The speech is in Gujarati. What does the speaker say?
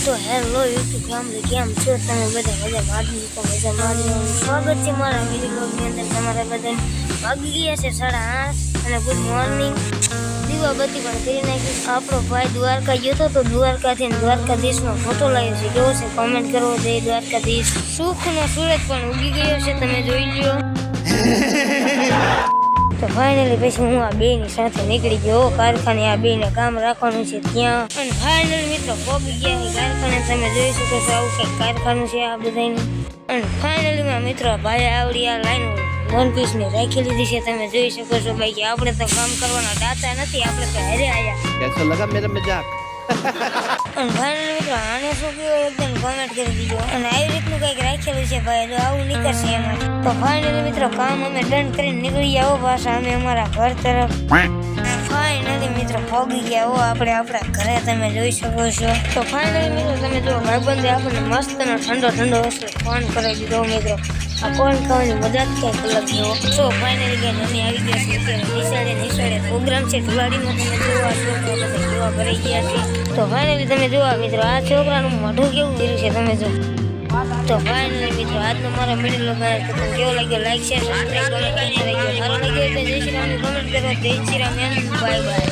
તો હેલો યુટ્યુબ ફેમિલી, કેમ છો તમે બધા? મજા મારી સ્વાગત છે મારા વિડીયોની અંદર. તમારા બધાને વાગી ગયા છે 8:30 અને ગુડ મોર્નિંગ. દીવાબત્તી પણ કરી નાખી. આપણો ભાઈ દ્વારકા ગયો હતો તો દ્વારકાથી દ્વારકાધીશનો ફોટો લાવ્યો છે. કેવો છે કોમેન્ટ કરો. જય દ્વારકાધીશ. સુખનો સૂરજ પણ ઉગી ગયો છે, તમે જોઈ લ્યો. તો ફાઇનલી પછી હું આ બે ની સાથે નીકળી ગયો કારખાને. આ બે ને કામ રાખવાનું છે ત્યાં. અને ફાઇનલી મિત્રો પહોંચી ગયા છે કારખાને. તમે જોઈ શકો છો આવું કંઈક કારખાનું છે આ બધાનું. અને ફાઇનલી માં મિત્રો ભાઈ આવડી આ લાઈન વન પીસ ની રાખી લીધી છે, તમે જોઈ શકો છો. બાકી આપણે તો કામ કરવાના દાતા નથી, આપણે તો હેરે આયા. कैसा लगा मेरा मजाक? અને ફાઇનલી મિત્રો આને શું કહેવાય એકદમ કોમેન્ટ કરી દીધો. અને આવી રીતનું કંઈક રાખેલું છે ભાઈ, તો આવું નીકળશે એમાં. તો ફાઇનલી મિત્રો કામ અમે ડન કરીને નીકળી ગયા પાછા અમે અમારા ઘર તરફ. ફાઇનલી મિત્રો પહોંચી ગયા હો આપણે આપણા ઘરે, તમે જોઈ શકો છો. તો ફાઇનલી મિત્રો તમે જો ભાઈબંધે આપણને મસ્તનો ઠંડો ઠંડો વસ્તુ ફોન કરાવી દીધો મિત્રો. આ ફોન ખાવાની મજા જ કંઈક અલગ જેવો. તો ફાઇનલી કંઈ અમે આવી ગયા છીએ અત્યારે નિશાળે પ્રોગ્રામ છે ધુલાડીમાં. તમે જોવા છોકરા બધા જોવા ભરાઈ ગયા છે. તો ફાઇનલી તમે જોવા મિત્રો આ છોકરાનું મોઢું કેવું કર્યું છે તમે જો. તો ફાઇનલી મિત્રો આજનો મારો વિડીયો તમને કેવો લાગ્યો? લાઈક શેર સબસ્ક્રાઈબ કરો. સારો લાગ્યો તો જય શ્રી રામની કોમેન્ટ કરો. જય શ્રી રામ. Bye bye.